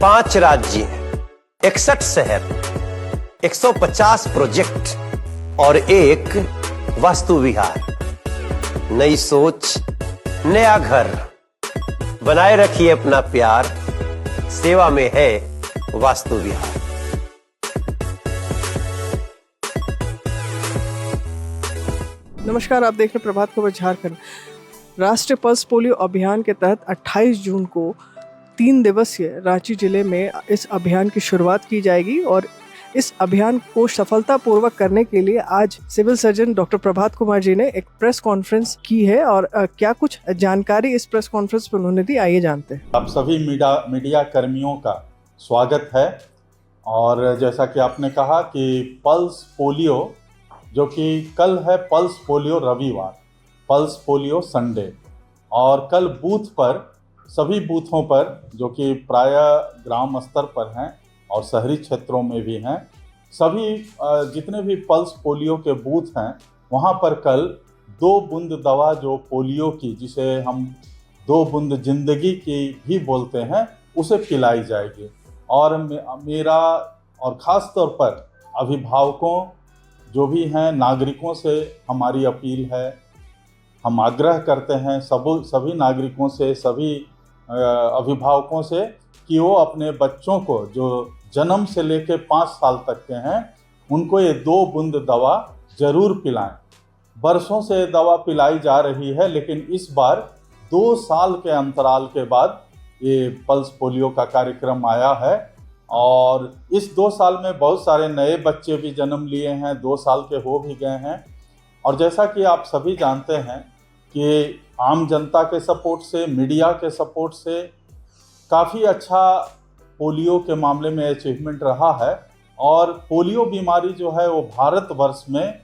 5 राज्य, 61 शहर, 150 प्रोजेक्ट और एक वास्तु विहार। नई सोच, नया घर। बनाए रखिए अपना प्यार, सेवा में है वास्तु विहार। नमस्कार, आप देख रहे हैं प्रभात खबर झारखंड। राष्ट्रीय पल्स पोलियो अभियान के तहत 28 जून को 3 दिवसीय रांची जिले में इस अभियान की शुरुआत की जाएगी और इस अभियान को सफलतापूर्वक करने के लिए आज civil surgeon doctor Prabhat Kumar ji ने एक प्रेस कॉन्फ्रेंस की है और क्या कुछ जानकारी इस प्रेस कॉन्फ्रेंस में उन्होंने दी, आइए जानते हैं। आप सभी मीडिया कर्मियों का स्वागत है। और जैसा कि आपने कहा कि पल्स पोलियो, जो कि कल है पल्स पोलियो रविवार, पल्स पोलियो संडे, और कल बूथ पर, सभी बूथों पर जो कि प्रायः ग्राम स्तर पर हैं और शहरी क्षेत्रों में भी हैं, सभी जितने भी पल्स पोलियो के बूथ हैं वहाँ पर कल 2 बूंद दवा जो पोलियो की, जिसे हम 2 बूंद जिंदगी की भी बोलते हैं, उसे पिलाई जाएगी। और मेरा और ख़ास तौर पर अभिभावकों जो भी हैं, नागरिकों से हमारी अपील है, हम आग्रह करते हैं सभी नागरिकों से, सभी अभिभावकों से कि वो अपने बच्चों को जो जन्म से लेकर 5 साल तक के हैं उनको ये 2 बूंद दवा जरूर पिलाएं। बरसों से दवा पिलाई जा रही है, लेकिन इस बार 2 साल के अंतराल के बाद ये पल्स पोलियो का कार्यक्रम आया है। और इस 2 साल में बहुत सारे नए बच्चे भी जन्म लिए हैं, 2 साल के हो भी गए हैं। और जैसा कि आप सभी जानते हैं कि आम जनता के सपोर्ट से, मीडिया के सपोर्ट से काफ़ी अच्छा पोलियो के मामले में अचीवमेंट रहा है। और पोलियो बीमारी जो है वो भारतवर्ष में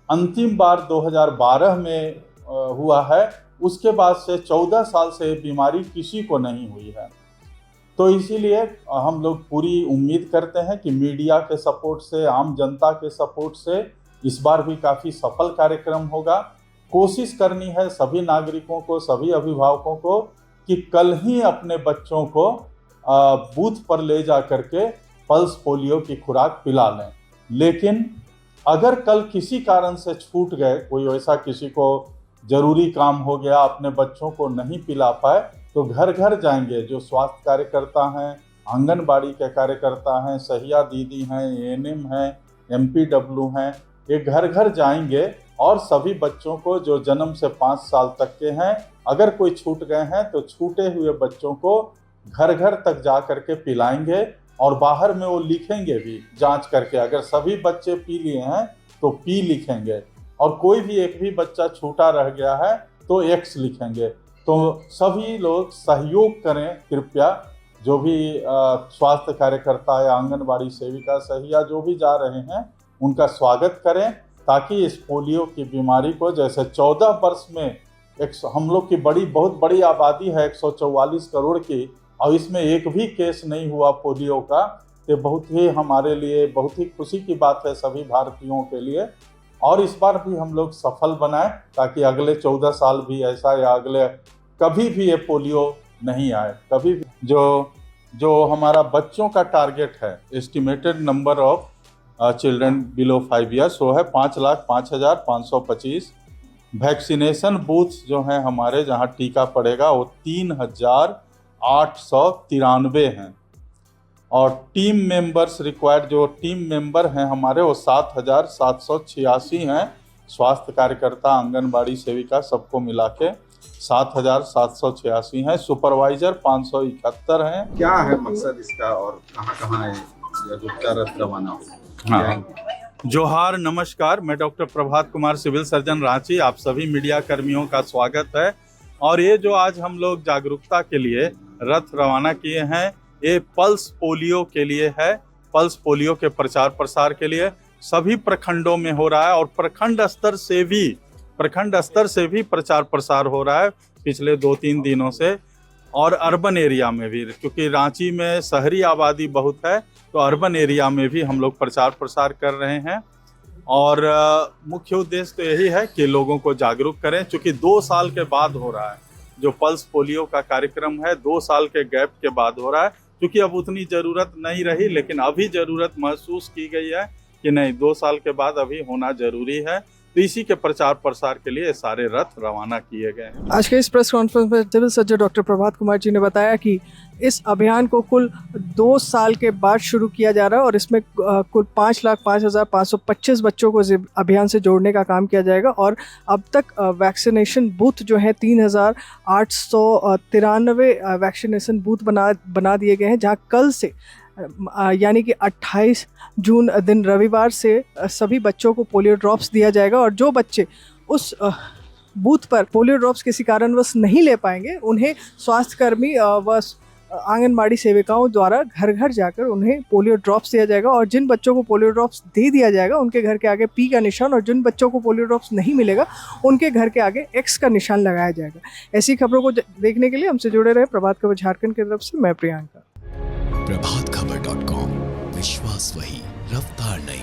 अंतिम बार 2012 में हुआ है। उसके बाद से 14 साल से बीमारी किसी को नहीं हुई है। तो इसीलिए हम लोग पूरी उम्मीद करते हैं कि मीडिया के सपोर्ट से, आम जनता के सपोर्ट से इस बार भी काफ़ी सफल कार्यक्रम होगा। कोशिश करनी है सभी नागरिकों को, सभी अभिभावकों को कि कल ही अपने बच्चों को बूथ पर ले जा करके पल्स पोलियो की खुराक पिला लें। लेकिन अगर कल किसी कारण से छूट गए, कोई ऐसा किसी को ज़रूरी काम हो गया, अपने बच्चों को नहीं पिला पाए, तो घर घर जाएंगे। जो स्वास्थ्य कार्यकर्ता हैं, आंगनबाड़ी के कार्यकर्ता हैं, सहिया दीदी हैं, एएनएम हैं, एमपीडब्ल्यू हैं, ये घर घर जाएंगे और सभी बच्चों को जो जन्म से 5 साल तक के हैं, अगर कोई छूट गए हैं तो छूटे हुए बच्चों को घर घर तक जा करके पिलाएंगे। और बाहर में वो लिखेंगे भी जांच करके, अगर सभी बच्चे पी लिए हैं तो पी लिखेंगे, और कोई भी एक भी बच्चा छूटा रह गया है तो X लिखेंगे। तो सभी लोग सहयोग करें कृपया। जो भी स्वास्थ्य कार्यकर्ता या आंगनबाड़ी सेविका, सहिया जो भी जा रहे हैं, उनका स्वागत करें, ताकि इस पोलियो की बीमारी को, जैसे 14 वर्ष में हम लोग की बहुत बड़ी आबादी है 144 करोड़ की, और इसमें एक भी केस नहीं हुआ पोलियो का, तो बहुत ही हमारे लिए बहुत ही खुशी की बात है सभी भारतीयों के लिए। और इस बार भी हम लोग सफल बनाएं, ताकि अगले 14 साल भी ऐसा, या अगले कभी भी ये पोलियो नहीं आए। कभी भी जो हमारा बच्चों का टारगेट है, estimated number of children below 5 years, वो है 5,05,525। वैक्सीनेशन बूथ जो हैं हमारे, जहाँ टीका पड़ेगा, वो 3,893 हैं। और टीम मेंबर्स रिक्वायर्ड, जो टीम मेंबर हैं हमारे, वो 7,786 हैं। स्वास्थ्य कार्यकर्ता, आंगनबाड़ी सेविका सबको मिला के 7,786 हैं। सुपरवाइजर 571 हैं। क्या है मकसद इसका और कहाँ है गुप्ता रथ रवाना हो? हाँ, जोहार, नमस्कार। मैं doctor Prabhat Kumar, civil surgeon Ranchi, आप सभी मीडिया कर्मियों का स्वागत है। और ये जो आज हम लोग जागरूकता के लिए रथ रवाना किए हैं, ये पल्स पोलियो के लिए है। पल्स पोलियो के प्रचार प्रसार के लिए सभी प्रखंडों में हो रहा है, और प्रखंड स्तर से भी प्रचार प्रसार हो रहा है पिछले 2-3 दिनों से। और अर्बन एरिया में भी, क्योंकि रांची में शहरी आबादी बहुत है, तो अर्बन एरिया में भी हम लोग प्रचार प्रसार कर रहे हैं। और मुख्य उद्देश्य तो यही है कि लोगों को जागरूक करें, क्योंकि 2 साल के बाद हो रहा है जो पल्स पोलियो का कार्यक्रम है, 2 साल के गैप के बाद हो रहा है। क्योंकि अब उतनी ज़रूरत नहीं रही, लेकिन अभी ज़रूरत महसूस की गई है कि नहीं, 2 साल के बाद अभी होना ज़रूरी है। तो इसी के प्रचार प्रसार के लिए सारे रथ रवाना किए गए हैं। आज के इस प्रेस कॉन्फ्रेंस में civil surgeon doctor Prabhat Kumar ji ने बताया कि इस अभियान को कुल 2 साल के बाद शुरू किया जा रहा है और इसमें कुल 5,05,525 बच्चों को अभियान से जोड़ने का काम किया जाएगा। और अब तक वैक्सीनेशन बूथ जो है 3,893 वैक्सीनेशन बूथ बना दिए गए हैं, जहां कल से यानी कि 28 जून दिन रविवार से सभी बच्चों को पोलियो ड्रॉप्स दिया जाएगा। और जो बच्चे उस बूथ पर पोलियो ड्रॉप्स किसी कारणवश नहीं ले पाएंगे, उन्हें स्वास्थ्यकर्मी व आंगनबाड़ी सेविकाओं द्वारा घर घर जाकर उन्हें पोलियो ड्रॉप्स दिया जाएगा। और जिन बच्चों को पोलियो ड्रॉप्स दे दिया जाएगा उनके घर के आगे पी का निशान, और जिन बच्चों को पोलियो ड्रॉप्स नहीं मिलेगा उनके घर के आगे एक्स का निशान लगाया जाएगा। ऐसी खबरों को देखने के लिए हमसे जुड़े रहे। प्रभात खबर झारखंड की तरफ से मैं प्रियंका। प्रभातखबर.com, विश्वास वही, रफ्तार नहीं।